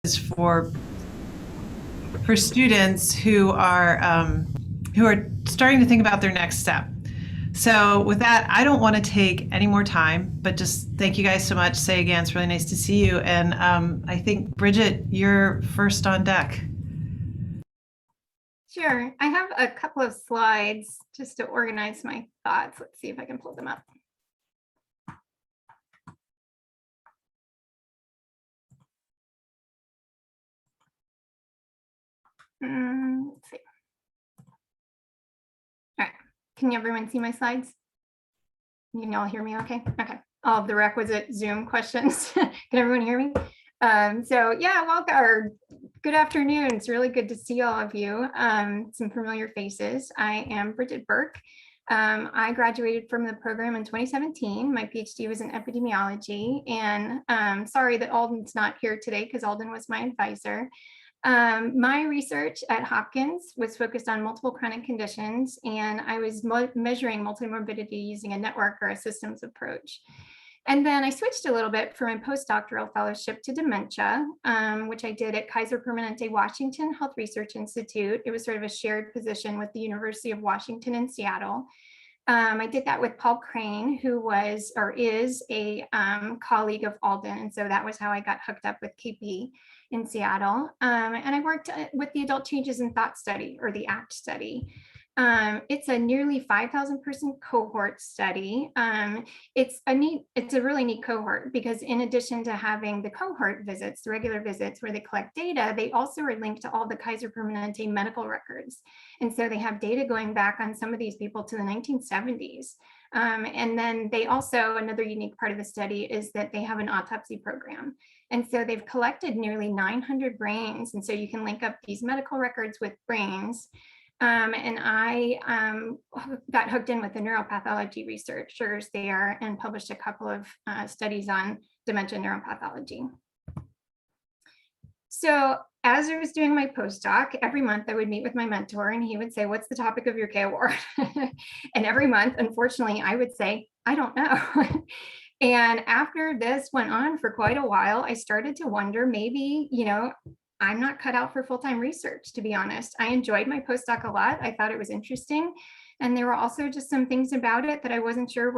for students who are starting to think about their next step. So with that, I don't want to take any more time, but just thank you guys so much. Say again, it's really nice to see you. And I think, Bridget, you're first on deck. Sure. I have a couple of slides just to organize my thoughts. Let's see if I can pull them up. Let's see. All right. Can everyone see my slides? You can all hear me okay? Okay. All of the requisite Zoom questions. Can everyone hear me? So yeah, welcome, or good afternoon. It's really good to see all of you. Some familiar faces. I am Bridget Burke. I graduated from the program in 2017. My PhD was in epidemiology, and sorry that Alden's not here today because Alden was my advisor. My research at Hopkins was focused on multiple chronic conditions, and I was measuring multimorbidity using a network or a systems approach. And then I switched a little bit for my postdoctoral fellowship to dementia, which I did at Kaiser Permanente Washington Health Research Institute. It was sort of a shared position with the University of Washington in Seattle. I did that with Paul Crane, who was or is a colleague of Alden. And so that was how I got hooked up with KP in Seattle. And I worked with the Adult Changes in Thought study, or the ACT study. It's a nearly 5,000 person cohort study. It's a really neat cohort because in addition to having the cohort visits, the regular visits where they collect data, they also are linked to all the Kaiser Permanente medical records. And so they have data going back on some of these people to the 1970s. And then they also, another unique part of the study is that they have an autopsy program. And so they've collected nearly 900 brains. And so you can link up these medical records with brains. And I got hooked in with the neuropathology researchers there and published a couple of studies on dementia neuropathology. So as I was doing my postdoc, every month I would meet with my mentor and he would say, what's the topic of your K award? And every month, unfortunately, I would say, I don't know. And after this went on for quite a while, I started to wonder maybe, I'm not cut out for full-time research, to be honest. I enjoyed my postdoc a lot. I thought it was interesting. And there were also just some things about it that I wasn't sure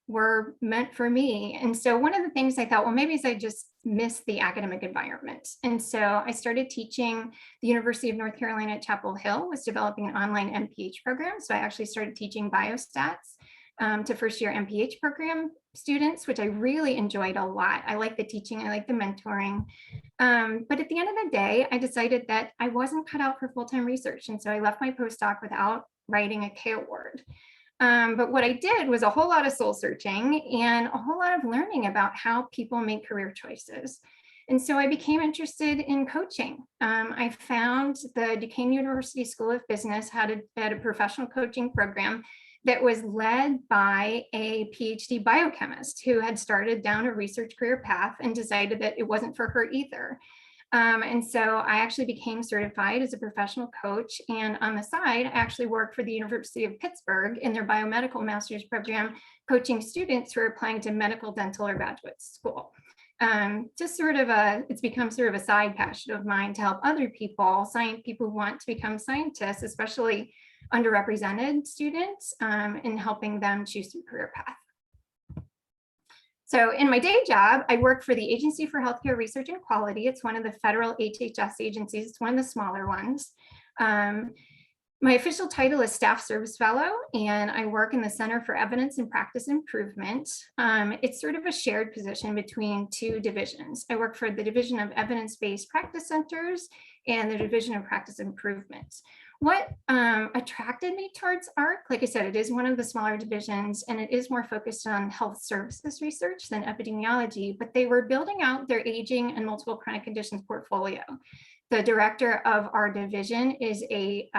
were meant for me. And so one of the things I thought, well, maybe I just miss the academic environment. And so I started teaching. The University of North Carolina at Chapel Hill was developing an online MPH program. So I actually started teaching biostats to first year MPH program students, which I really enjoyed a lot. I like the teaching, I like the mentoring. But at the end of the day, I decided that I wasn't cut out for full-time research. And so I left my postdoc without writing a K award. But what I did was a whole lot of soul searching and a whole lot of learning about how people make career choices. And so I became interested in coaching. I found the Duquesne University School of Business had a professional coaching program that was led by a PhD biochemist who had started down a research career path and decided that it wasn't for her either. And so I actually became certified as a professional coach. And on the side, I actually worked for the University of Pittsburgh in their biomedical master's program, coaching students who are applying to medical, dental, or graduate school. Just sort of it's become sort of a side passion of mine to help other people, people who want to become scientists, especially underrepresented students, in helping them choose their career path. So in my day job, I work for the Agency for Healthcare Research and Quality. It's one of the federal HHS agencies. It's one of the smaller ones. My official title is Staff Service Fellow, and I work in the Center for Evidence and Practice Improvement. It's sort of a shared position between two divisions. I work for the Division of Evidence-Based Practice Centers and the Division of Practice Improvement. What attracted me towards ARC, like I said, it is one of the smaller divisions and it is more focused on health services research than epidemiology, but they were building out their aging and multiple chronic conditions portfolio. The director of our division is a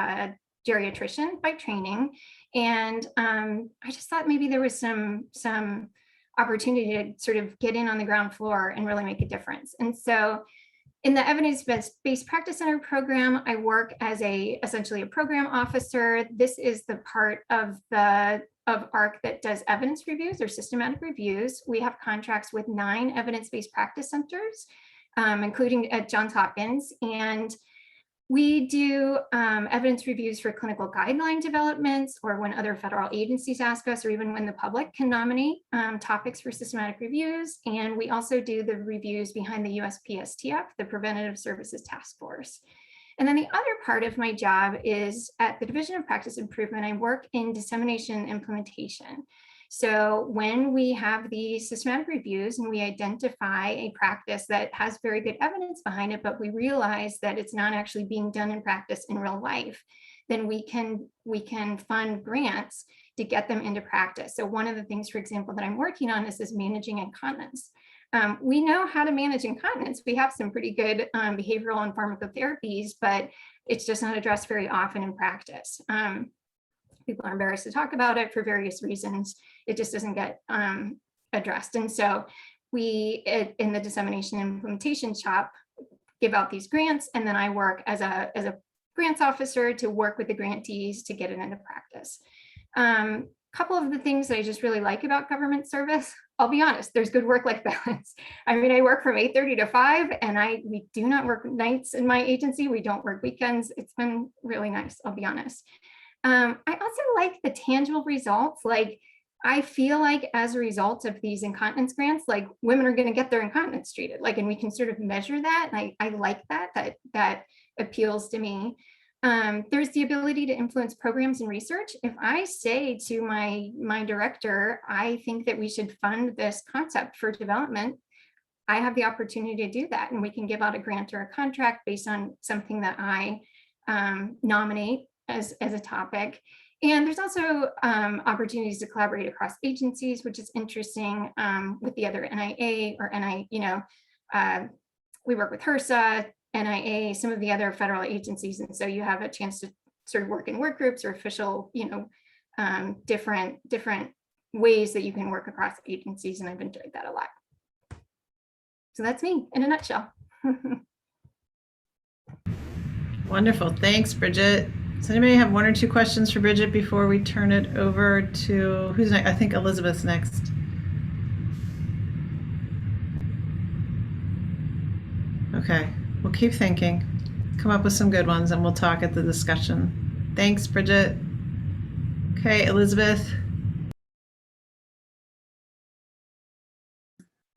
geriatrician by training. And I just thought maybe there was some opportunity to sort of get in on the ground floor and really make a difference. And so in the Evidence-Based Practice Center program, I work as essentially a program officer. This is the part of ARC that does evidence reviews or systematic reviews. We have contracts with 9 evidence-based practice centers. including at Johns Hopkins. And we do evidence reviews for clinical guideline developments, or when other federal agencies ask us, or even when the public can nominate topics for systematic reviews. And we also do the reviews behind the USPSTF, the Preventative Services Task Force. And then the other part of my job is at the Division of Practice Improvement. I work in dissemination and implementation. So when we have these systematic reviews and we identify a practice that has very good evidence behind it, but we realize that it's not actually being done in practice in real life, then we can fund grants to get them into practice. So one of the things, for example, that I'm working on is managing incontinence. We know how to manage incontinence. We have some pretty good behavioral and pharmacotherapies, but it's just not addressed very often in practice. People are embarrassed to talk about it for various reasons. It just doesn't get addressed. And so we, in the dissemination and implementation shop, give out these grants, and then I work as a grants officer to work with the grantees to get it into practice. Couple of the things that I just really like about government service, I'll be honest, there's good work-life balance. I mean, I work from 8:30 to 5, and we do not work nights in my agency. We don't work weekends. It's been really nice, I'll be honest. I also like the tangible results. Like, I feel like as a result of these incontinence grants, like, women are going to get their incontinence treated, like, and we can sort of measure that. And I like that appeals to me. There's the ability to influence programs and research. If I say to my director, I think that we should fund this concept for development, I have the opportunity to do that, and we can give out a grant or a contract based on something that I nominate as a topic. And there's also opportunities to collaborate across agencies, which is interesting, with the other NIA or we work with HRSA, NIA, some of the other federal agencies. And so you have a chance to sort of work in work groups or official, different ways that you can work across agencies. And I've enjoyed that a lot. So that's me in a nutshell. Wonderful. Thanks, Bridget. Does anybody have one or two questions for Bridget before we turn it over to, who's next? I think Elizabeth's next. Okay, we'll keep thinking, come up with some good ones, and we'll talk at the discussion. Thanks, Bridget. Okay, Elizabeth.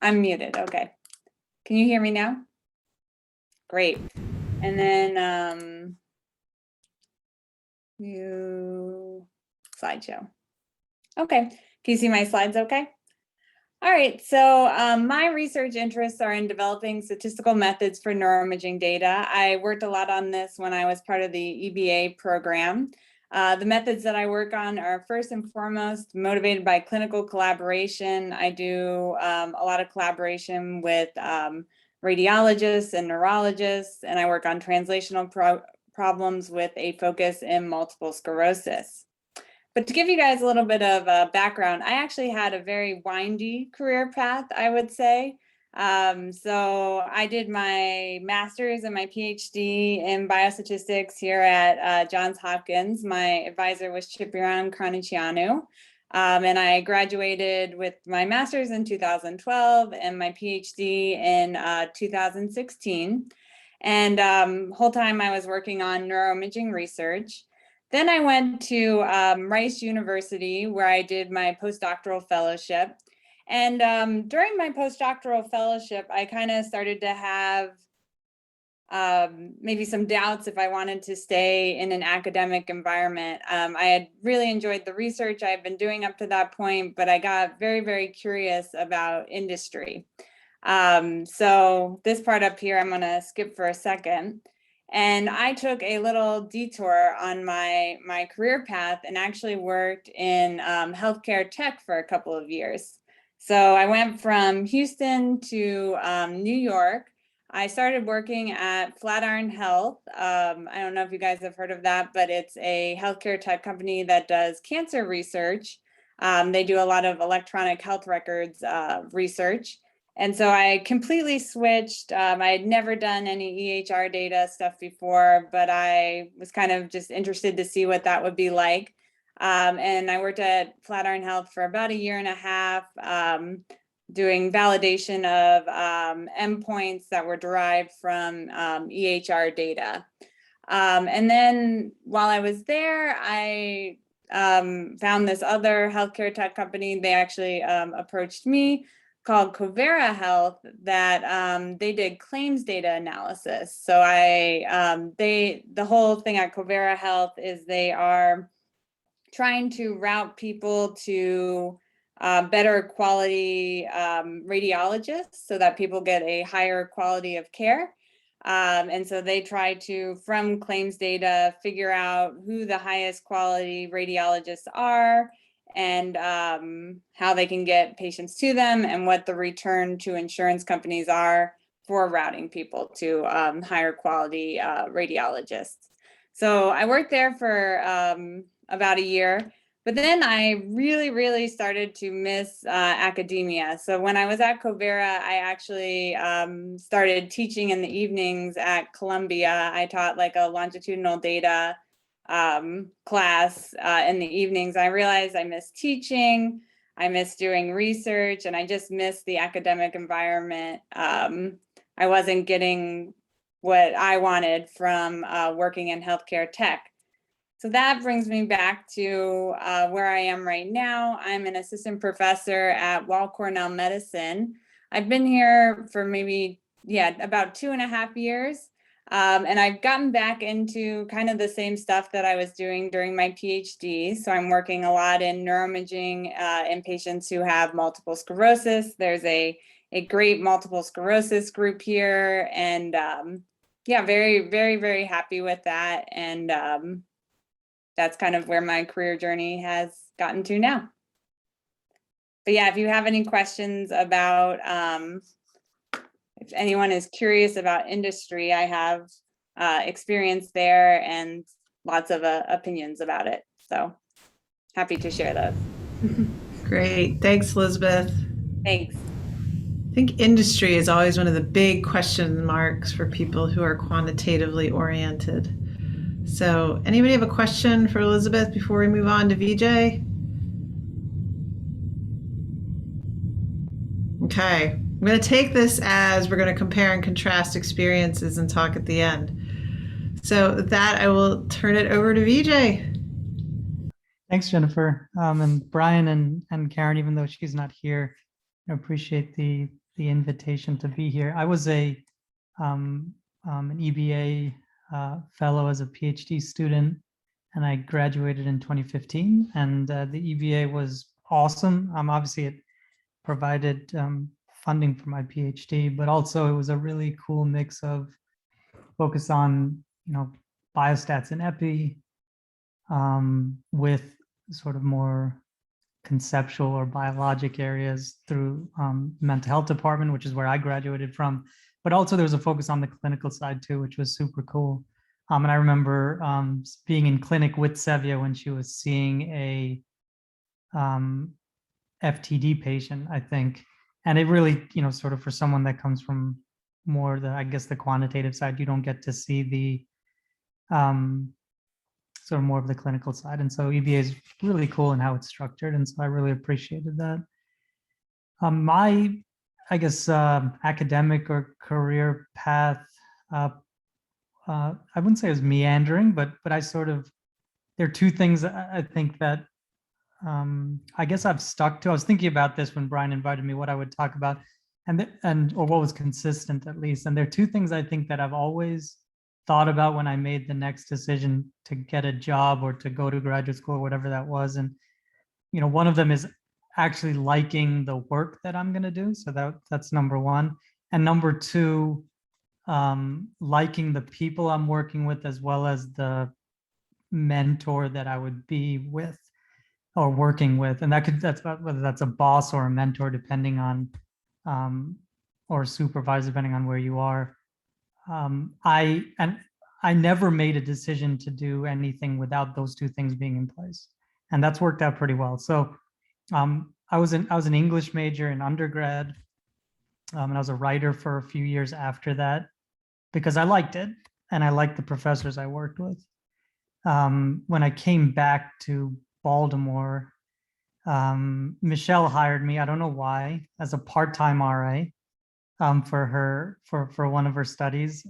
I'm muted. Okay. Can you hear me now? Great. And then slideshow. Okay. Can you see my slides okay? All right. So my research interests are in developing statistical methods for neuroimaging data. I worked a lot on this when I was part of the EBA program. The methods that I work on are first and foremost motivated by clinical collaboration. I do a lot of collaboration with radiologists and neurologists, and I work on translational problems with a focus in multiple sclerosis. But to give you guys a little bit of a background, I actually had a very windy career path, I would say. So I did my master's and my PhD in biostatistics here at Johns Hopkins. My advisor was Cipriano Cranicianu. And I graduated with my master's in 2012 and my PhD in 2016. And whole time I was working on neuroimaging research. Then I went to Rice University, where I did my postdoctoral fellowship. And during my postdoctoral fellowship, I kind of started to have maybe some doubts if I wanted to stay in an academic environment. I had really enjoyed the research I had been doing up to that point, but I got very, very curious about industry. So this part up here, I'm going to skip for a second. And I took a little detour on my career path and actually worked in healthcare tech for a couple of years. So I went from Houston to New York. I started working at Flatiron Health. I don't know if you guys have heard of that, but it's a healthcare tech company that does cancer research. They do a lot of electronic health records research. And so I completely switched. I had never done any EHR data stuff before, but I was kind of just interested to see what that would be like. And I worked at Flatiron Health for about a year and a half. doing validation of endpoints that were derived from EHR data. And then while I was there, I found this other healthcare tech company. They actually approached me, called Covera Health, that they did claims data analysis. So the whole thing at Covera Health is they are trying to route people to better quality radiologists so that people get a higher quality of care. And so they try to, from claims data, figure out who the highest quality radiologists are, and how they can get patients to them, and what the return to insurance companies are for routing people to higher quality radiologists. So I worked there for about a year, but then I really started to miss academia. So when I was at Covera, I actually started teaching in the evenings at Columbia. I taught like a longitudinal data class in the evenings. I realized I missed teaching, I missed doing research, and I just missed the academic environment. I wasn't getting what I wanted from working in healthcare tech. So that brings me back to where I am right now. I'm an assistant professor at Weill Cornell Medicine. I've been here for maybe, about 2.5 years. And I've gotten back into kind of the same stuff that I was doing during my PhD. So I'm working a lot in neuroimaging in patients who have multiple sclerosis. There's a great multiple sclerosis group here. And very happy with that. And that's kind of where my career journey has gotten to now. But yeah, if you have any questions about, if anyone is curious about industry, I have experience there and lots of opinions about it. So happy to share those. Great. Thanks, Elizabeth. Thanks. I think industry is always one of the big question marks for people who are quantitatively oriented. So anybody have a question for Elizabeth before we move on to Vijay? Okay, I'm going to take this as we're going to compare and contrast experiences and talk at the end. So with that, I will turn it over to Vijay. Thanks, Jennifer. And Brian and Karen, even though she's not here, I appreciate the invitation to be here. I was an EBA fellow as a PhD student, and I graduated in 2015. And the EBA was awesome. Obviously, it provided funding for my PhD, but also it was a really cool mix of focus on biostats and epi with sort of more conceptual or biologic areas through mental health department, which is where I graduated from. But also there was a focus on the clinical side too, which was super cool. And I remember being in clinic with Sevia when she was seeing a FTD patient, I think. And it really, sort of for someone that comes from more the quantitative side, you don't get to see the sort of more of the clinical side. And so EBA is really cool in how it's structured. And so I really appreciated that. My academic or career path, I wouldn't say it was meandering, but I sort of, there are two things I think that I guess I've stuck to. I was thinking about this when Brian invited me, what I would talk about, or what was consistent at least. And there are two things I think that I've always thought about when I made the next decision to get a job or to go to graduate school or whatever that was. And, one of them is actually liking the work that I'm going to do. So that's number one. And number two, liking the people I'm working with, as well as the mentor that I would be with or working with. And that's about whether that's a boss or a mentor, depending on, or a supervisor, depending on where you are. I never made a decision to do anything without those two things being in place. And that's worked out pretty well. So I was an English major in undergrad, and I was a writer for a few years after that because I liked it and I liked the professors I worked with. When I came back to Baltimore, Michelle hired me, I don't know why, as a part-time RA for one of her studies.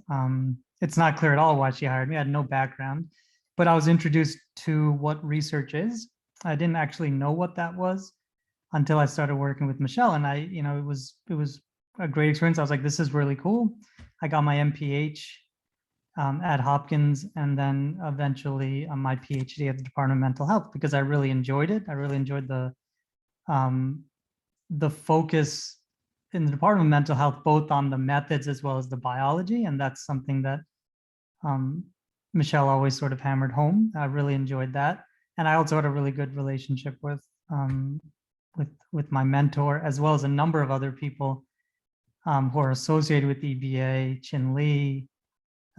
It's not clear at all why she hired me. I had no background, but I was introduced to what research is. I didn't actually know what that was until I started working with Michelle, and it was a great experience. I was like, this is really cool. I got my MPH at Hopkins, and then eventually my PhD at the Department of Mental Health, because I really enjoyed it. I really enjoyed the focus in the Department of Mental Health, both on the methods as well as the biology. And that's something that Michelle always sort of hammered home. I really enjoyed that. And I also had a really good relationship with my mentor, as well as a number of other people who are associated with EBA, Chin Lee,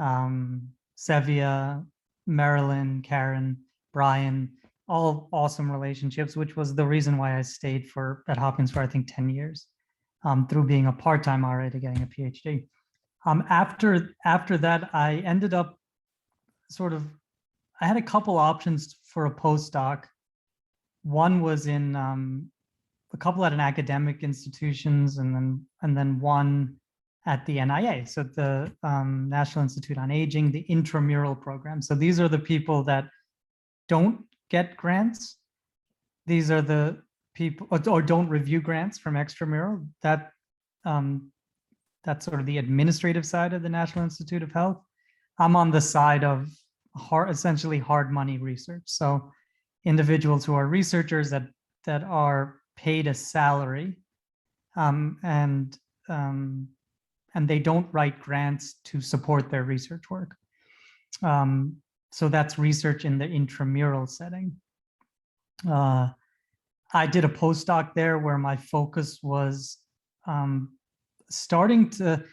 Sevia, Marilyn, Karen, Brian, all awesome relationships, which was the reason why I stayed at Hopkins for, I think, 10 years, through being a part-time RA to getting a PhD. After that, I ended up I had a couple options for a postdoc. One was in a couple at an academic institutions, and then one at the NIA, so the National Institute on Aging, the intramural program. So these are the people that don't get grants. These are the people, or don't review grants from extramural. That's sort of the administrative side of the National Institute of Health. I'm on the side of essentially hard money research. So individuals who are researchers that are paid a salary, and they don't write grants to support their research work. So that's research in the intramural setting. I did a postdoc there where my focus was starting to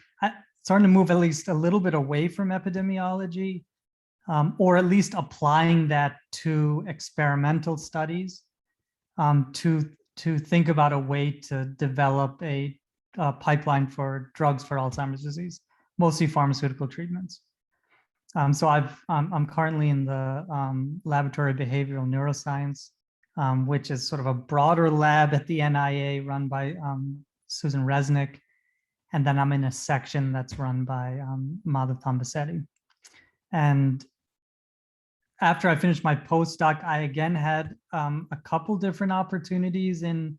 move at least a little bit away from epidemiology, or at least applying that to experimental studies, to think about a way to develop a pipeline for drugs for Alzheimer's disease, mostly pharmaceutical treatments. So I'm currently in the laboratory of behavioral neuroscience, which is sort of a broader lab at the NIA run by Susan Resnick. And then I'm in a section that's run by Madhav Tambasetti. And after I finished my postdoc, I again had a couple different opportunities in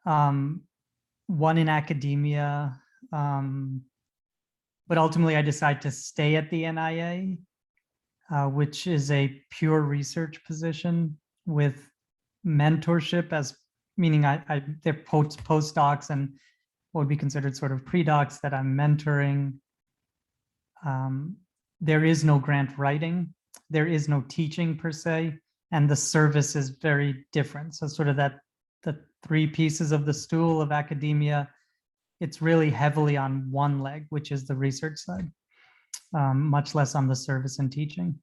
one in academia, but ultimately I decided to stay at the NIA, which is a pure research position with mentorship, as meaning they're postdocs and what would be considered sort of pre-docs that I'm mentoring. There is no grant writing, there is no teaching per se, and the service is very different. So sort of the three pieces of the stool of academia, it's really heavily on one leg, which is the research side, much less on the service and teaching.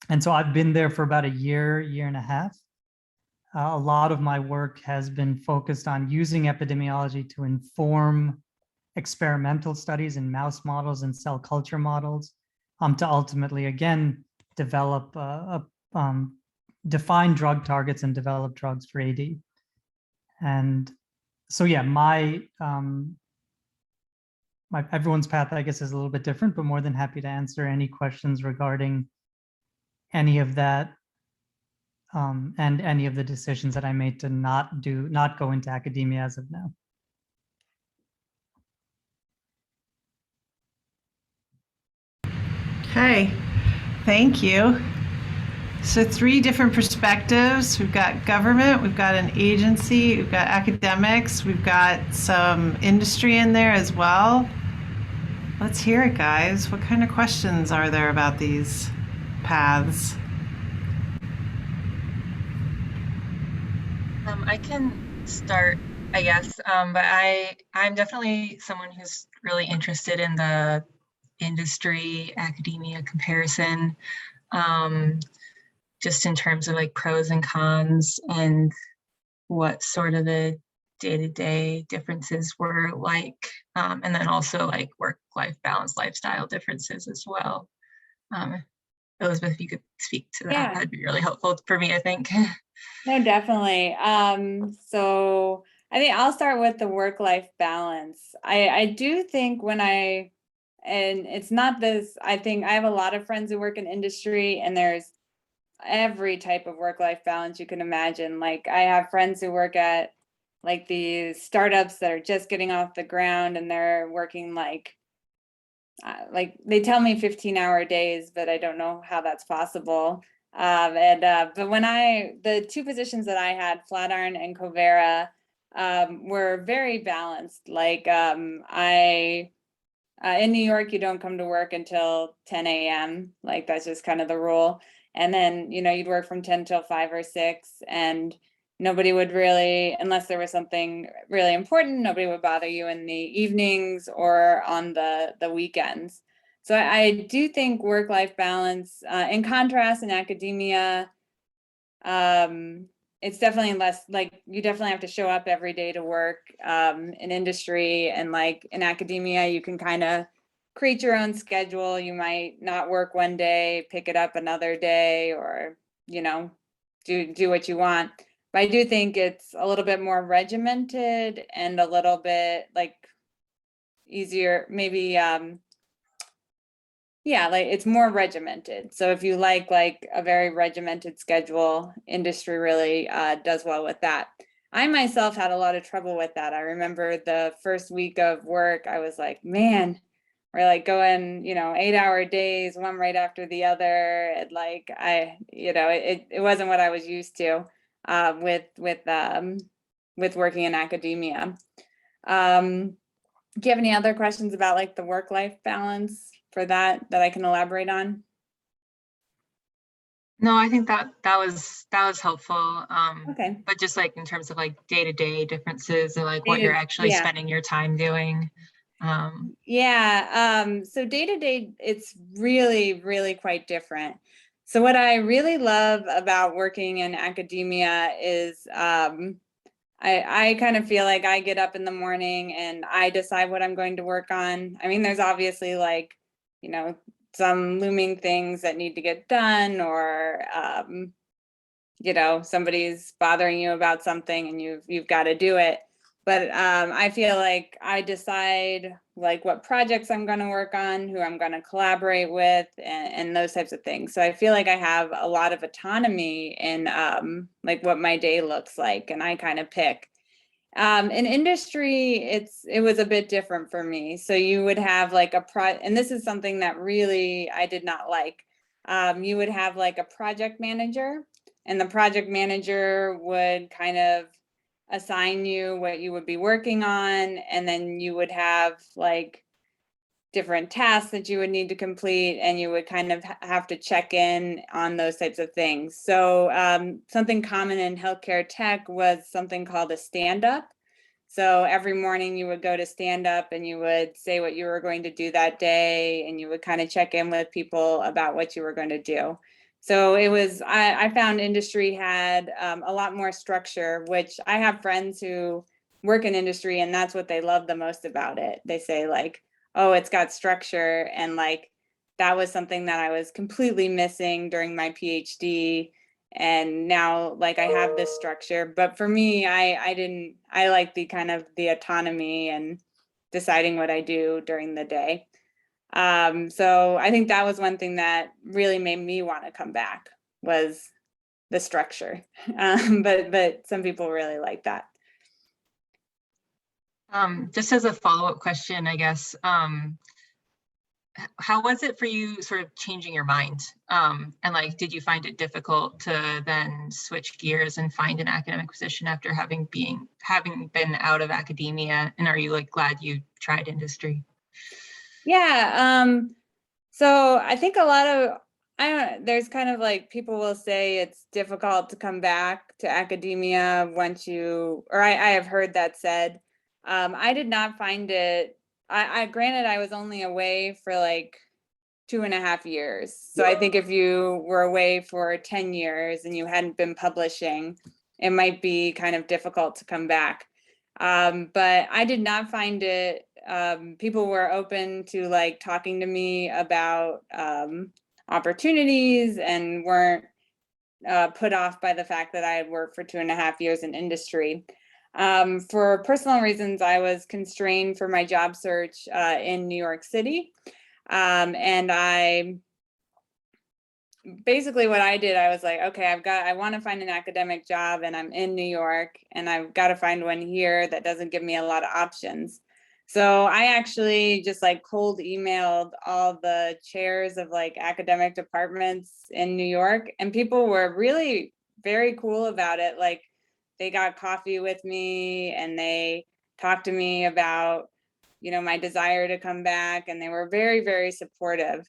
And so I've been there for about a year and a half. A lot of my work has been focused on using epidemiology to inform experimental studies in mouse models and cell culture models, to ultimately, again, develop, define drug targets and develop drugs for AD. And so, yeah, my everyone's path, I guess, is a little bit different, but more than happy to answer any questions regarding any of that, and any of the decisions that I made to not go into academia as of now. Okay, thank you. So 3 different perspectives. We've got government, we've got an agency, we've got academics, we've got some industry in there as well. Let's hear it, guys. What kind of questions are there about these paths? I can start, I guess, but I'm definitely someone who's really interested in the industry academia comparison, just in terms of like pros and cons and what sort of the day-to-day differences were like, and then also like work-life balance, lifestyle differences as well. Elizabeth, if you could speak to that, Yeah. that'd be really helpful for me, I think. No, definitely. So I think I'll start with the work-life balance. I do think and it's not this, I think I have a lot of friends who work in industry, and there's every type of work-life balance you can imagine. Like, I have friends who work at like these startups that are just getting off the ground, and they're working like they tell me 15-hour days, but I don't know how that's possible. But the two positions that I had, Flatiron and Covera, were very balanced. Like, in New York, you don't come to work until 10 a.m. Like, that's just kind of the rule. And then, you'd work from 10 till 5 or 6, and nobody would really, unless there was something really important, nobody would bother you in the evenings or on the weekends. So I do think work-life balance, in contrast, in academia, it's definitely less, like, you definitely have to show up every day to work. In industry and like in academia, you can kind of create your own schedule. You might not work one day, pick it up another day, or do what you want. But I do think it's a little bit more regimented and a little bit like easier, maybe yeah, like it's more regimented. So if you like a very regimented schedule, industry really does well with that. I myself had a lot of trouble with that. I remember the first week of work, I was like, man, we're like going, 8-hour days, one right after the other. And like, it wasn't what I was used to with working in academia. Do you have any other questions about like the work-life balance for that I can elaborate on? No, I think that was helpful. Okay. But just like in terms of like day-to-day differences, or like what you're actually Yeah. spending your time doing. Yeah. So day-to-day, it's really, really quite different. So what I really love about working in academia is I kind of feel like I get up in the morning and I decide what I'm going to work on. I mean, there's obviously like, some looming things that need to get done, or, somebody's bothering you about something and you've got to do it. But I feel like I decide like what projects I'm going to work on, who I'm going to collaborate with, and those types of things. So I feel like I have a lot of autonomy in like what my day looks like, and I kind of pick. In industry, it was a bit different for me. So you would have like and this is something that really I did not like. You would have like a project manager, and the project manager would kind of assign you what you would be working on, and then you would have like different tasks that you would need to complete, and you would kind of have to check in on those types of things. So something common in healthcare tech was something called a stand-up. So every morning you would go to stand up and you would say what you were going to do that day, and you would kind of check in with people about what you were going to do. So it was, I found industry had a lot more structure, which I have friends who work in industry, and that's what they love the most about it. They say like, oh, it's got structure. And like, that was something that I was completely missing during my PhD. And now like I have this structure, but for me, I like the kind of the autonomy and deciding what I do during the day. So I think that was one thing that really made me want to come back, was the structure. But some people really like that. Just as a follow-up question, I guess, how was it for you sort of changing your mind? And like, did you find it difficult to then switch gears and find an academic position after having been out of academia? And are you like glad you tried industry? Yeah. So I think a lot of, there's kind of like, people will say it's difficult to come back to academia once I have heard that said. I did not find it, granted, I was only away for like 2.5 years. So I think if you were away for 10 years and you hadn't been publishing, it might be kind of difficult to come back. But I did not find it, people were open to like talking to me about opportunities and weren't put off by the fact that I had worked for 2.5 years in industry. For personal reasons, I was constrained for my job search in New York City. And I basically what I did, I was like, okay, I want to find an academic job and I'm in New York and I've got to find one here that doesn't give me a lot of options. So I actually just like cold emailed all the chairs of like academic departments in New York, and people were really very cool about it. Like they got coffee with me and they talked to me about, you know, my desire to come back, and they were very, very supportive.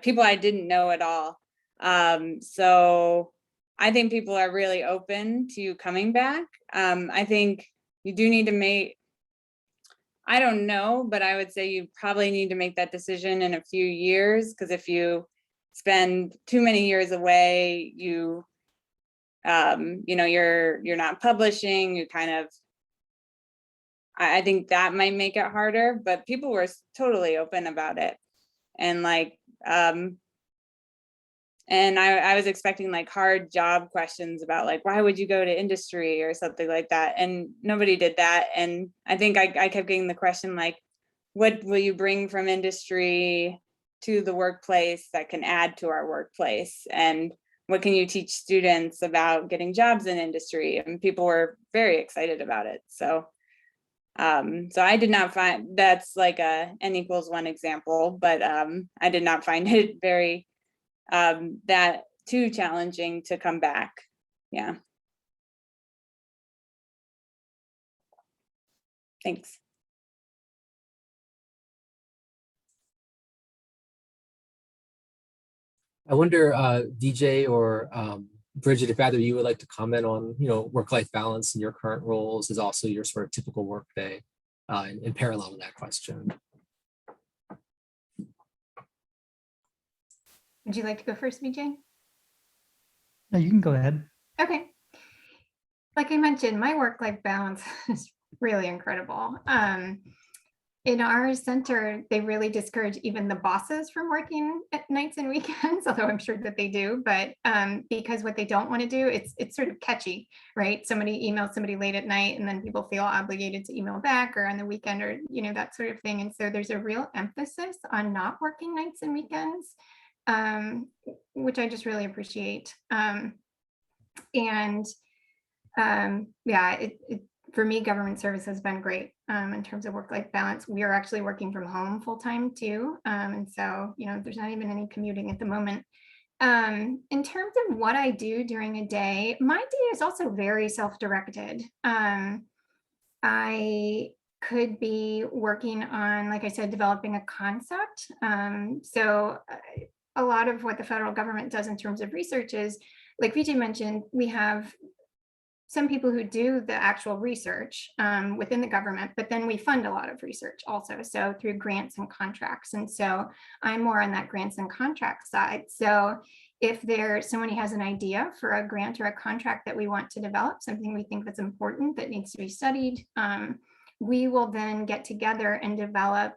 People I didn't know at all. So I think people are really open to coming back. I think you do need to I don't know, but I would say you probably need to make that decision in a few years, because if you spend too many years away, you know, you're not publishing, you kind of, I think that might make it harder, but people were totally open about it. And like, and I was expecting like hard job questions about like, why would you go to industry or something like that? And nobody did that. And I think I kept getting the question like, what will you bring from industry to the workplace that can add to our workplace? And what can you teach students about getting jobs in industry? And people were very excited about it. So I did not find, that's like a N=1 example, but I did not find it very that too challenging to come back. Yeah. Thanks. I wonder, Vijay or Bridget, if either of you would like to comment on, you know, work-life balance in your current roles is also your sort of typical workday in parallel with that question. Would you like to go first, Vijay? No, you can go ahead. Okay. Like I mentioned, my work-life balance is really incredible. In our center, they really discourage even the bosses from working at nights and weekends, although I'm sure that they do, but because what they don't want to do, it's sort of catchy, right? Somebody emails somebody late at night and then people feel obligated to email back, or on the weekend, or, you know, that sort of thing. And so there's a real emphasis on not working nights and weekends, which I just really appreciate. Yeah, for me, government service has been great in terms of work-life balance. We are actually working from home full-time too. And so, you know, there's not even any commuting at the moment. In terms of what I do during a day, my day is also very self-directed. I could be working on, like I said, developing a concept. So a lot of what the federal government does in terms of research is, like Vijay mentioned, we have some people who do the actual research within the government, but then we fund a lot of research also, so through grants and contracts. And so I'm more on that grants and contract side. So if somebody has an idea for a grant or a contract that we want to develop, something we think that's important that needs to be studied, we will then get together and develop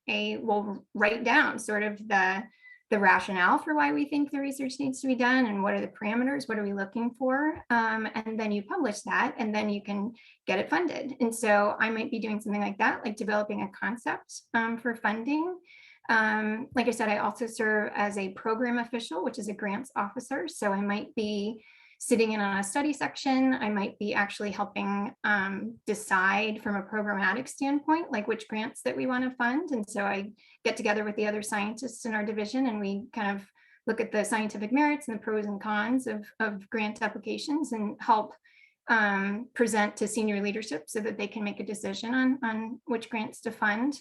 we'll write down sort of the rationale for why we think the research needs to be done and what are the parameters, what are we looking for, and then you publish that and then you can get it funded. And so I might be doing something like that, like developing a concept for funding. Like I said, I also serve as a program official, which is a grants officer. So I might be sitting in on a study section. I might be actually helping decide from a programmatic standpoint, like which grants that we want to fund. And so I get together with the other scientists in our division and we kind of look at the scientific merits and the pros and cons of grant applications and help present to senior leadership so that they can make a decision on which grants to fund.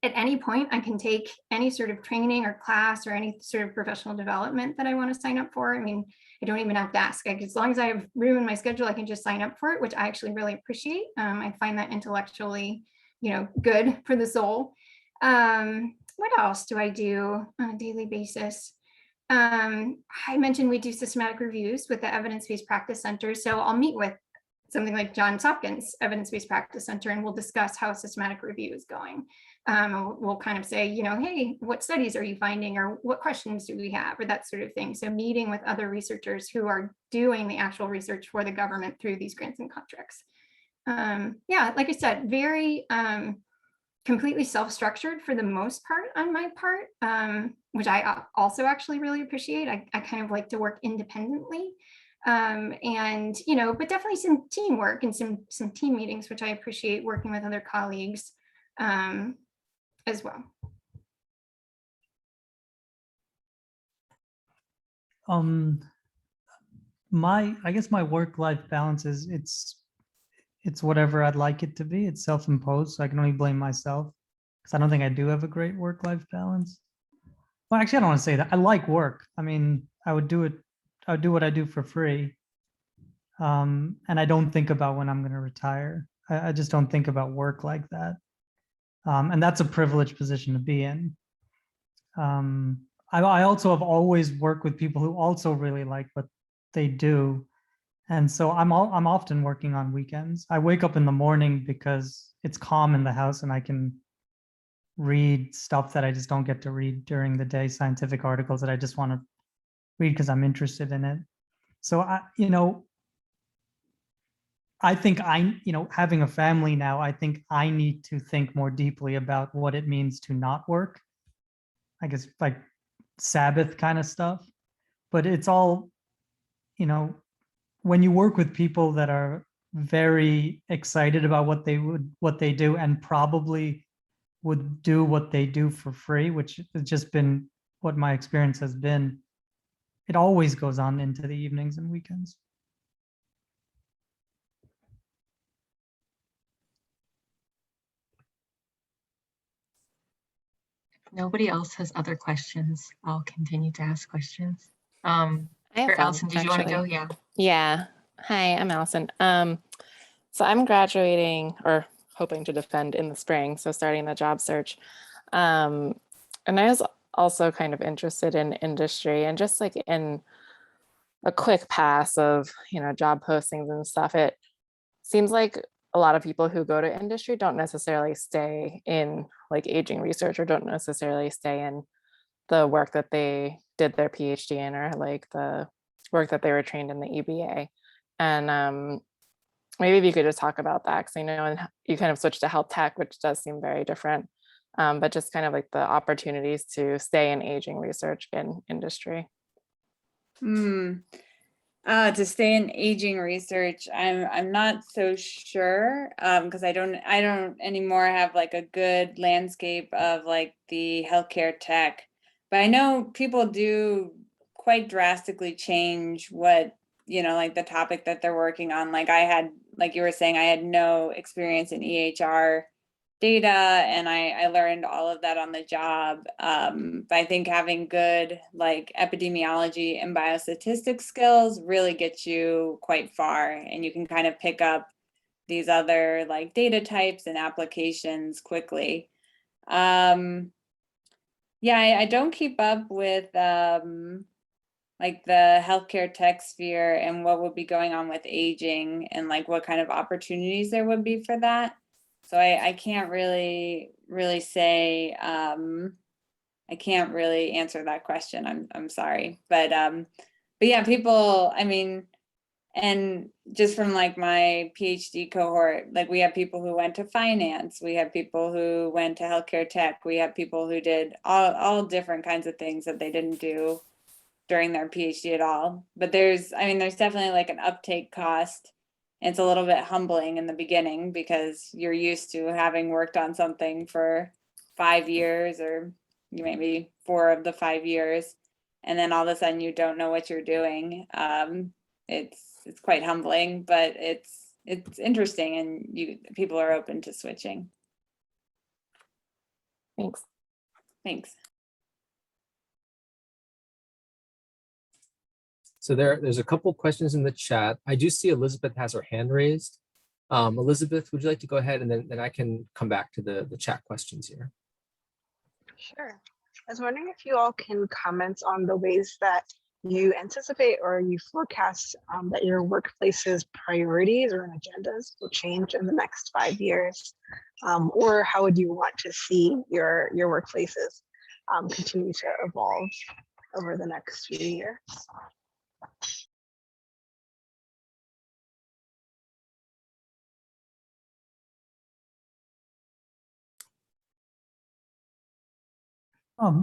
At any point, I can take any sort of training or class or any sort of professional development that I want to sign up for. I mean, I don't even have to ask. As long as I have room in my schedule, I can just sign up for it, which I actually really appreciate. I find that intellectually, you know, good for the soul. What else do I do on a daily basis? I mentioned we do systematic reviews with the Evidence-Based Practice Center. So I'll meet with something like Johns Hopkins Evidence-Based Practice Center, and we'll discuss how a systematic review is going. We'll kind of say, you know, hey, what studies are you finding, or what questions do we have, or that sort of thing. So meeting with other researchers who are doing the actual research for the government through these grants and contracts. Yeah, like I said, very completely self-structured for the most part on my part, which I also actually really appreciate. I kind of like to work independently. And, you know, but definitely some teamwork and some team meetings, which I appreciate, working with other colleagues as well. I guess my work-life balance is it's whatever I'd like it to be. It's self-imposed, so I can only blame myself because I don't think I do have a great work-life balance. Well, actually, I don't want to say that. I like work. I mean, I would do what I do for free. And I don't think about when I'm going to retire. I just don't think about work like that. And that's a privileged position to be in. I also have always worked with people who also really like what they do. And so I'm often working on weekends. I wake up in the morning because it's calm in the house and I can read stuff that I just don't get to read during the day, scientific articles that I just want to read because I'm interested in it. So I think having a family now, I think I need to think more deeply about what it means to not work. I guess like Sabbath kind of stuff. But it's all, when you work with people that are very excited about what they do and probably would do what they do for free, which has just been what my experience has been, it always goes on into the evenings and weekends. If nobody else has other questions, I'll continue to ask questions. I have Or one, Allison, did you want to go? actually. Yeah. Yeah. Hi, I'm Allison. So I'm graduating or hoping to defend in the spring, so starting the job search. And I was also kind of interested in industry and just like in a quick pass of, job postings and stuff. It seems like a lot of people who go to industry don't necessarily stay in like aging research or don't necessarily stay in the work that they did their PhD in or like the work that they were trained in the EBA. And maybe if you could just talk about that, because I know you kind of switched to health tech, which does seem very different, but just kind of like the opportunities to stay in aging research in industry. To stay in aging research, I'm not so sure because I don't anymore have like a good landscape of like the healthcare tech, but I know people do quite drastically change what like the topic that they're working on. Like I had, like you were saying, I had no experience in EHR data and I learned all of that on the job. But I think having good like epidemiology and biostatistics skills really gets you quite far, and you can kind of pick up these other like data types and applications quickly. Yeah, I don't keep up with like the healthcare tech sphere and what would be going on with aging and like what kind of opportunities there would be for that. So I can't really say, I can't really answer that question. I'm sorry, but yeah, people, I mean, and just from like my PhD cohort, like we have people who went to finance, we have people who went to healthcare tech, we have people who did all different kinds of things that they didn't do during their PhD at all. But there's definitely like an uptake cost. It's a little bit humbling in the beginning because you're used to having worked on something for 5 years or maybe 4 of the 5 years, and then all of a sudden you don't know what you're doing. It's quite humbling, but it's interesting, and people are open to switching. Thanks. So there's a couple questions in the chat. I do see Elizabeth has her hand raised. Elizabeth, would you like to go ahead, and then I can come back to the chat questions here? Sure. I was wondering if you all can comment on the ways that you anticipate or you forecast that your workplace's priorities or agendas will change in the next 5 years? Or how would you want to see your workplaces continue to evolve over the next few years?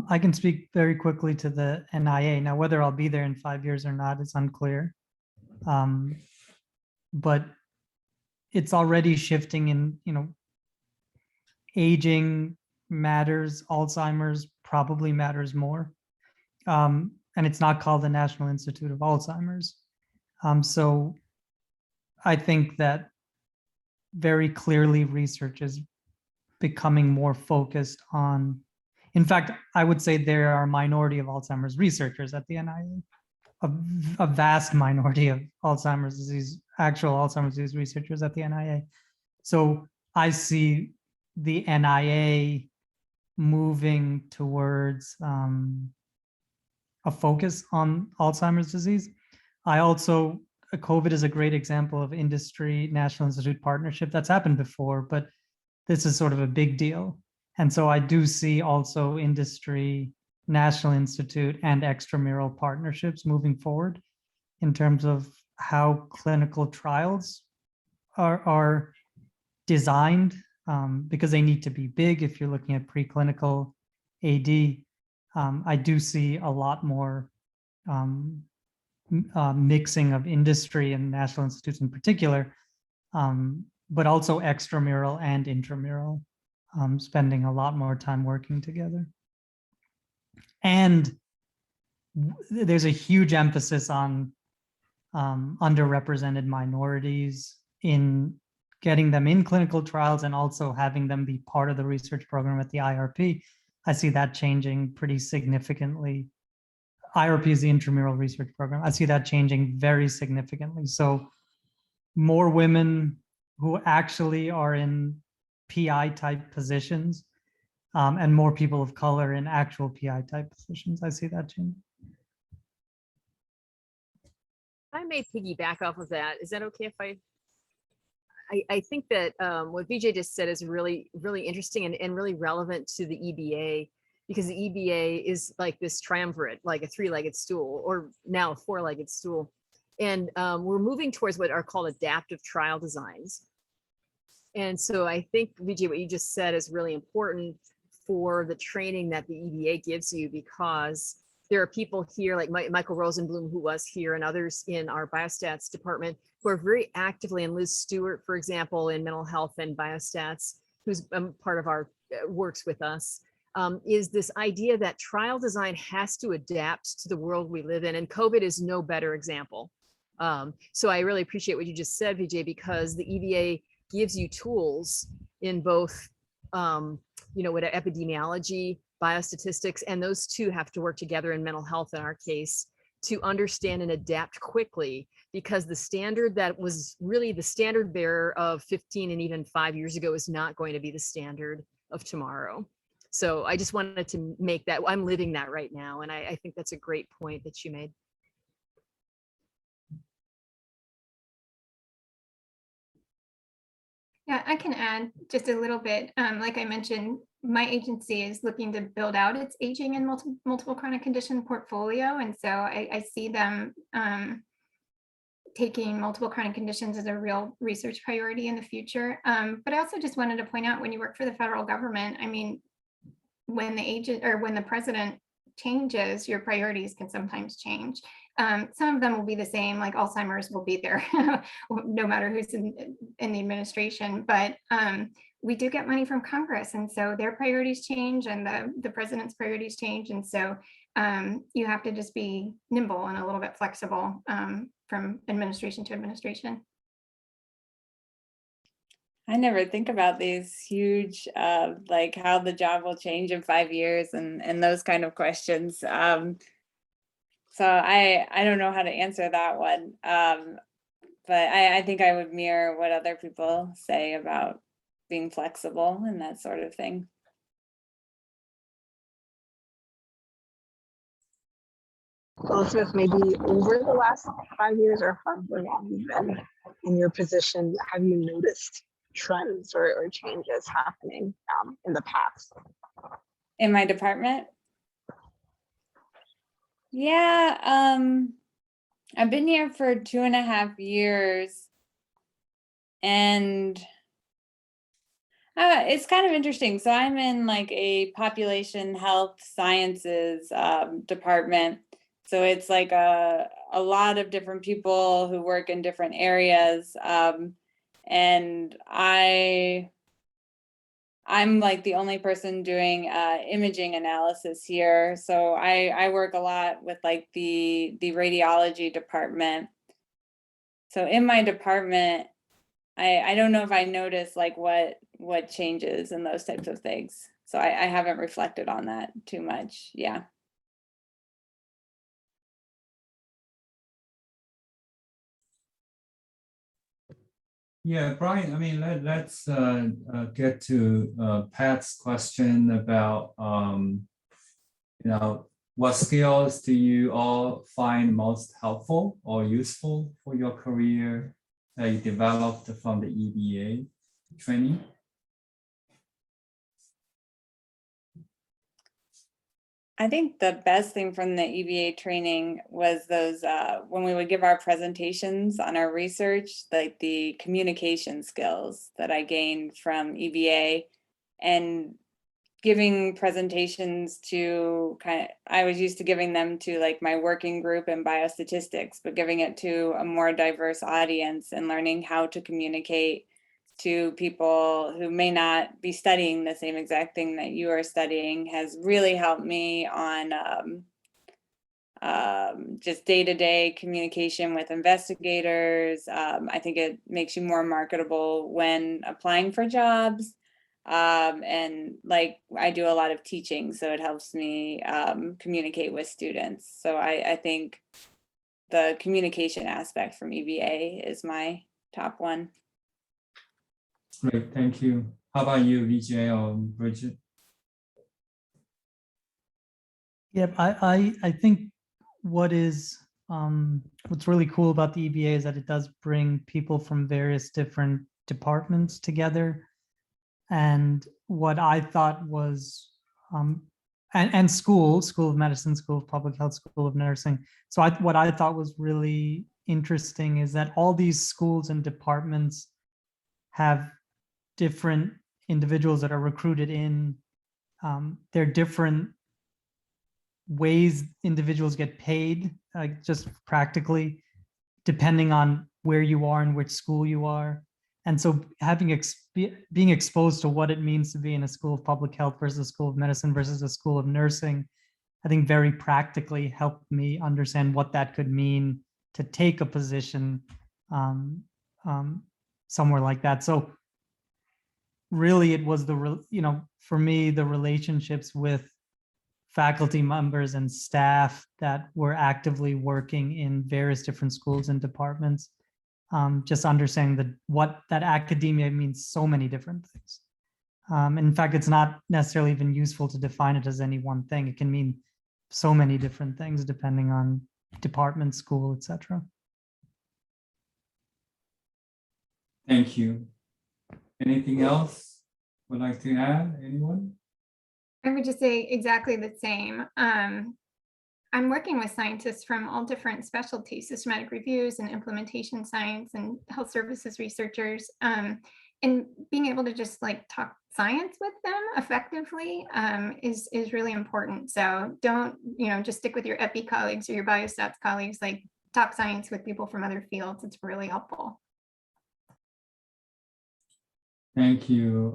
I can speak very quickly to the NIA. Now, whether I'll be there in 5 years or not is unclear. But it's already shifting in, aging matters, Alzheimer's probably matters more. And it's not called the National Institute of Alzheimer's. So I think that very clearly research is becoming more focused on, in fact, I would say there are a minority of Alzheimer's researchers at the NIA, a vast minority of Alzheimer's disease, actual Alzheimer's disease researchers at the NIA. So I see the NIA moving towards a focus on Alzheimer's disease. I also, COVID is a great example of industry National Institute partnership. That's happened before, but this is sort of a big deal. And so I do see also industry, National Institute, and extramural partnerships moving forward in terms of how clinical trials are designed, because they need to be big. If you're looking at preclinical AD, I do see a lot more mixing of industry and national institutes in particular, but also extramural and intramural, spending a lot more time working together. And there's a huge emphasis on underrepresented minorities in getting them in clinical trials and also having them be part of the research program at the IRP. I see that changing pretty significantly. IRP is the intramural research program. I see that changing very significantly. So more women who actually are in PI type positions, and more people of color in actual PI type positions. I see that changing. I may piggyback off of that. Is that okay if I think that what Vijay just said is really, really interesting and really relevant to the EBA, because the EBA is like this triumvirate, like a three-legged stool, or now a four-legged stool. And we're moving towards what are called adaptive trial designs. And so I think, Vijay, what you just said is really important for the training that the EBA gives you, because there are people here like Michael Rosenblum, who was here, and others in our biostats department who are very actively, and Liz Stewart, for example, in mental health and biostats, who's part of our works with us, is this idea that trial design has to adapt to the world we live in. And COVID is no better example. So I really appreciate what you just said, Vijay, because the EBA gives you tools in both, what epidemiology, biostatistics, and those two have to work together in mental health in our case to understand and adapt quickly, because the standard that was really the standard bearer of 15 and even 5 years ago is not going to be the standard of tomorrow. So I just wanted to make that, I'm living that right now. And I think that's a great point that you made. Yeah, I can add just a little bit. Like I mentioned, my agency is looking to build out its aging and multiple chronic condition portfolio. And so I see them taking multiple chronic conditions as a real research priority in the future. But I also just wanted to point out, when you work for the federal government, I mean, when the president changes, your priorities can sometimes change. Some of them will be the same, like Alzheimer's will be there no matter who's in the administration, but we do get money from Congress, and so their priorities change and the president's priorities change. And so you have to just be nimble and a little bit flexible from administration to administration. I never think about these huge, like how the job will change in 5 years and those kind of questions. So I don't know how to answer that one. But I think I would mirror what other people say about being flexible and that sort of thing. Elizabeth, maybe over the last 5 years or however long you've been in your position, have you noticed trends or changes happening in the past? In my department? Yeah, I've been here for 2.5 years, and it's kind of interesting. So I'm in like a population health sciences department. So it's like a lot of different people who work in different areas. And I'm like the only person doing imaging analysis here. So I work a lot with like the radiology department. So in my department, I don't know if I noticed like what changes and those types of things. So I haven't reflected on that too much. Yeah. Yeah, Brian, I mean, let's get to Pat's question about, what skills do you all find most helpful or useful for your career that you developed from the EBA training? I think the best thing from the EBA training was those, when we would give our presentations on our research, like the communication skills that I gained from EBA, and giving presentations to I was used to giving them to like my working group in biostatistics, but giving it to a more diverse audience and learning how to communicate to people who may not be studying the same exact thing that you are studying has really helped me on just day-to-day communication with investigators. I think it makes you more marketable when applying for jobs. And like I do a lot of teaching, so it helps me communicate with students. So I think the communication aspect from EBA is my top one. Great, thank you. How about you, Vijay or Bridget? Yep, I think what's really cool about the EBA is that it does bring people from various different departments together. And what I thought was, and School of Medicine, School of Public Health, School of Nursing. So what I thought was really interesting is that all these schools and departments have different individuals that are recruited in. They're different ways individuals get paid, just practically, depending on where you are and which school you are. And so being exposed to what it means to be in a school of public health versus a school of medicine versus a school of nursing, I think very practically helped me understand what that could mean to take a position somewhere like that. So really it was for me, the relationships with faculty members and staff that were actively working in various different schools and departments, just understanding what that academia means so many different things. In fact, it's not necessarily even useful to define it as any one thing. It can mean so many different things depending on department, school, etc. Thank you. Anything else would like to add, anyone? I would just say exactly the same. I'm working with scientists from all different specialties, systematic reviews and implementation science and health services researchers, and being able to just like talk science with them effectively is really important. So don't, just stick with your epi colleagues or your biostats colleagues, like talk science with people from other fields. It's really helpful. Thank you.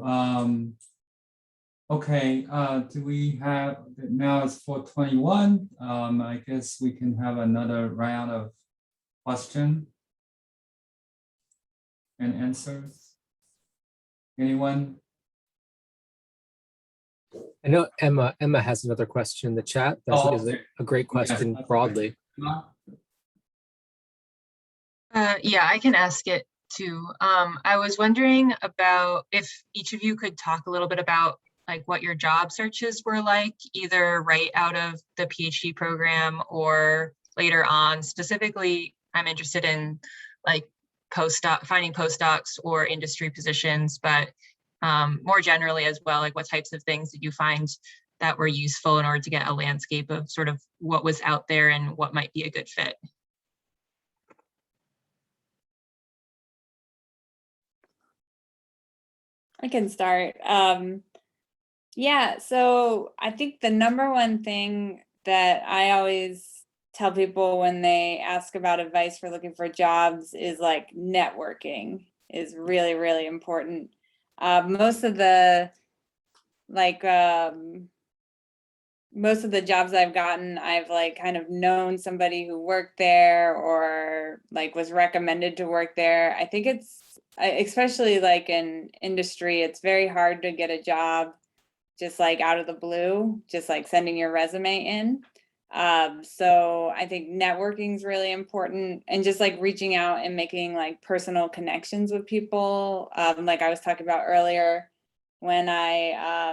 Okay, do we have, now it's 4:21. I guess we can have another round of question and answers. Anyone? I know Emma has another question in the chat. That I think is a great question broadly. Yeah, I can ask it too. I was wondering about if each of you could talk a little bit about like what your job searches were like, either right out of the PhD program or later on. Specifically, I'm interested in like finding postdocs or industry positions, but more generally as well, like what types of things did you find that were useful in order to get a landscape of sort of what was out there and what might be a good fit? I can start. Yeah, so I think the number one thing that I always tell people when they ask about advice for looking for jobs is like networking is really, really important. Most of the jobs I've gotten, I've like kind of known somebody who worked there or like was recommended to work there. I think it's, especially like in industry, it's very hard to get a job just like out of the blue, just like sending your resume in. So I think networking is really important, and just like reaching out and making like personal connections with people. Like I was talking about earlier, when I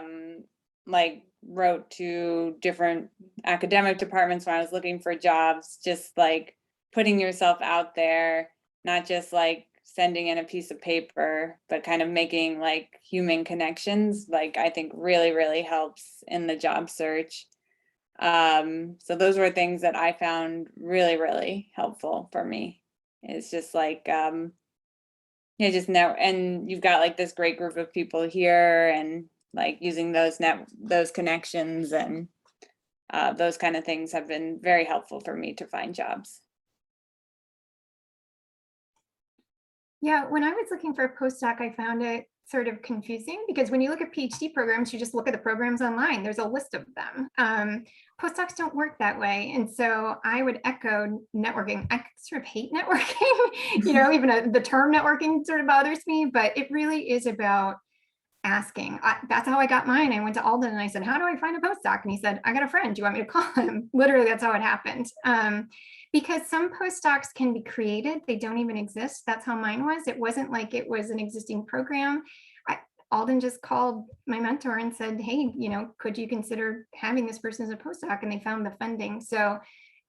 like wrote to different academic departments when I was looking for jobs, just like putting yourself out there, not just like sending in a piece of paper, but kind of making like human connections, like I think really, really helps in the job search. So those were things that I found really, really helpful for me. It's just like, yeah, just now, and you've got like this great group of people here, and like using those connections and those kind of things have been very helpful for me to find jobs. Yeah, when I was looking for a postdoc, I found it sort of confusing because when you look at PhD programs, you just look at the programs online. There's a list of them. Postdocs don't work that way. And so I would echo networking. I sort of hate networking, even the term networking sort of bothers me, but it really is about asking. That's how I got mine. I went to Alden and I said, how do I find a postdoc? And he said, I got a friend. Do you want me to call him? Literally, that's how it happened. Because some postdocs can be created. They don't even exist. That's how mine was. It wasn't like it was an existing program. Alden just called my mentor and said, hey, could you consider having this person as a postdoc? And they found the funding. So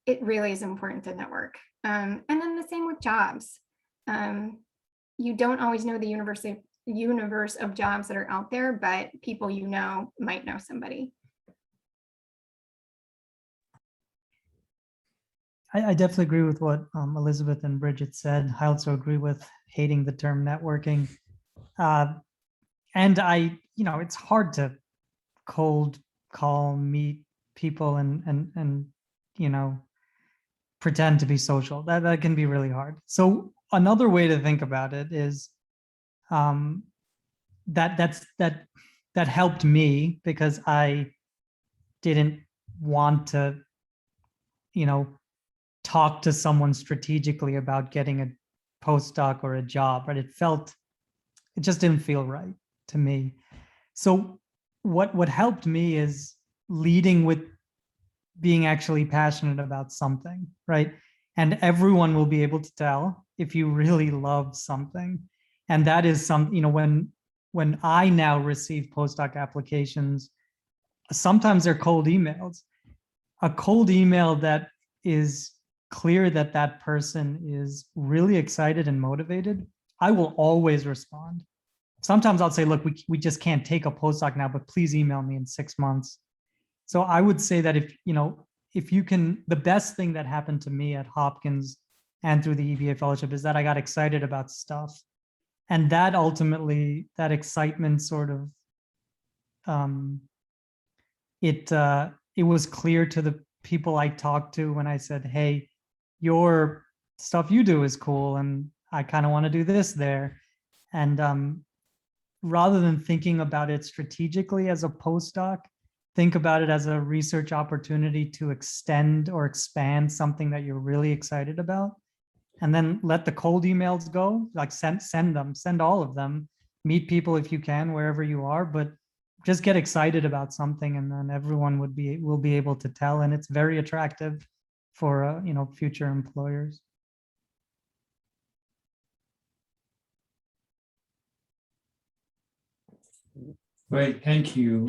it really is important to network. And then the same with jobs. You don't always know the universe of jobs that are out there, but people might know somebody. I definitely agree with what Elizabeth and Bridget said. I also agree with hating the term networking. And it's hard to cold call, meet people and pretend to be social. That can be really hard. So another way to think about it is that helped me because I didn't want to, talk to someone strategically about getting a postdoc or a job, right? It just didn't feel right to me. So what helped me is leading with being actually passionate about something, right? And everyone will be able to tell if you really love something. And that is when I now receive postdoc applications, sometimes they're cold emails. A cold email that is clear that that person is really excited and motivated, I will always respond. Sometimes I'll say, look, we just can't take a postdoc now, but please email me in 6 months. So I would say that if you can, the best thing that happened to me at Hopkins and through the EBA fellowship is that I got excited about stuff. And that ultimately, that excitement sort of, it was clear to the people I talked to when I said, hey, your stuff you do is cool and I kind of want to do this there. And rather than thinking about it strategically as a postdoc, think about it as a research opportunity to extend or expand something that you're really excited about. And then let the cold emails go, like send all of them, meet people if you can, wherever you are, but just get excited about something and then everyone will be able to tell. And it's very attractive for, future employers. Great, thank you.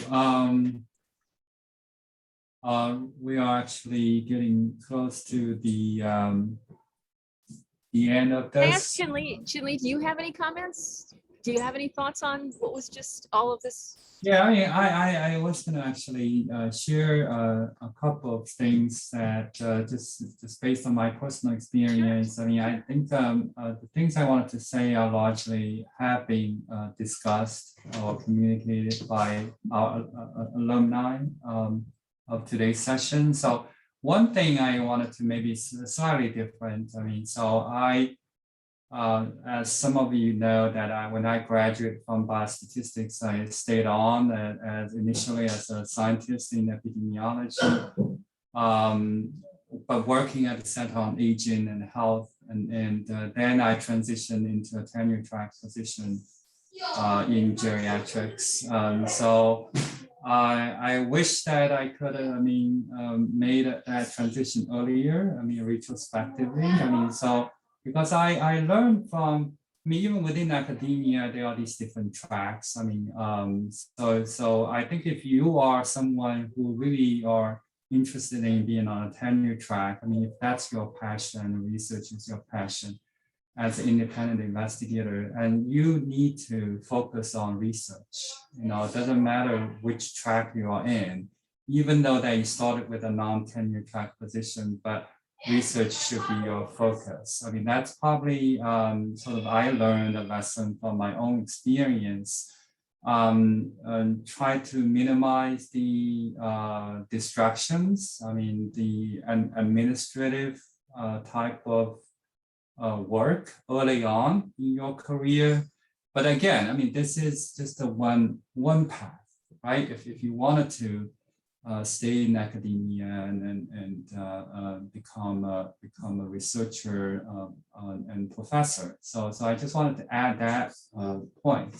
We are actually getting close to the end of Can I ask this. Chinli, do you have any comments? Do you have any thoughts on what was just all of this? Yeah, I mean, I was going to actually share a couple of things that just based on my personal experience. I mean, I think the things I wanted to say are largely have been discussed or communicated by our alumni of today's session. So one thing I wanted to maybe slightly different. I mean, so as some of you know, that when I graduated from biostatistics, I stayed on as initially as a scientist in epidemiology, but working at the Center on Aging and Health, and then I transitioned into a tenure track position in geriatrics. So I wish that I could have, made that transition earlier. I mean, retrospectively. I mean, so. Because I learned from, even within academia, there are these different tracks. I mean, so I think if you are someone who really are interested in being on a tenure track, I mean, if that's your passion, research is your passion as an independent investigator, and you need to focus on research. You know, it doesn't matter which track you are in, even though that you started with a non-tenure track position, but research should be your focus. I mean, that's probably sort of, I learned a lesson from my own experience. And try to minimize the distractions. I mean, the administrative type of work early on in your career. But again, I mean, this is just a one path, right? If you wanted to stay in academia and become a researcher and professor. So I just wanted to add that point.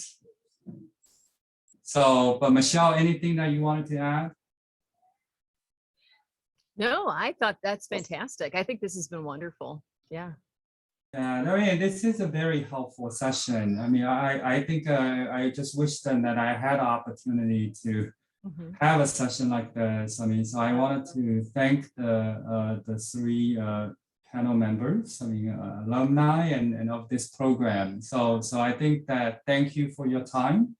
So, but Michelle, anything that you wanted to add? No, I thought that's fantastic. I think this has been wonderful. Yeah. Yeah, I mean, this is a very helpful session. I mean, I think I just wish then that I had an opportunity to have a session like this. I mean, so I wanted to thank the three panel members, I mean, alumni and of this program. So I think that thank you for your time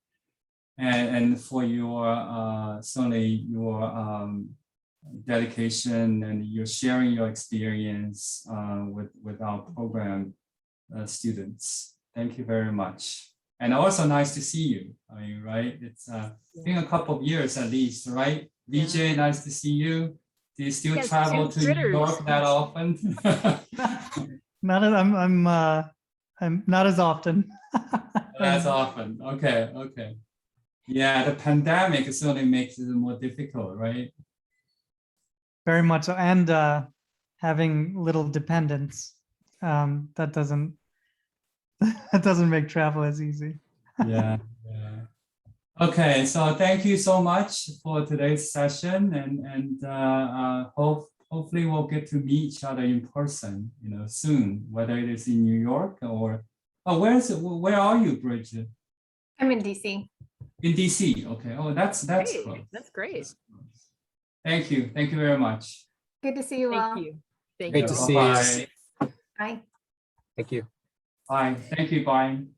and for your certainly your dedication and your sharing your experience with our program students. Thank you very much. And also nice to see you. I mean, right? It's been a couple of years at least, right? Vijay, nice to see you. Do you still travel to New York that often? Not as I'm not as often. As often. Okay, okay. Yeah, the pandemic certainly makes it more difficult, right? Very much so, and having little dependents, that doesn't make travel as easy. Yeah, yeah. Okay, so thank you so much for today's session, and hopefully we'll get to meet each other in person, you know, soon, whether it is in New York or where are you, Bridget? I'm in DC. In DC. Okay. Oh, that's Great. close. That's great. Thank you. Thank you very much. Good to see you all. Thank you. Thank Great you to all. see you. Bye. Bye. Thank you. Bye. Thank you. Bye.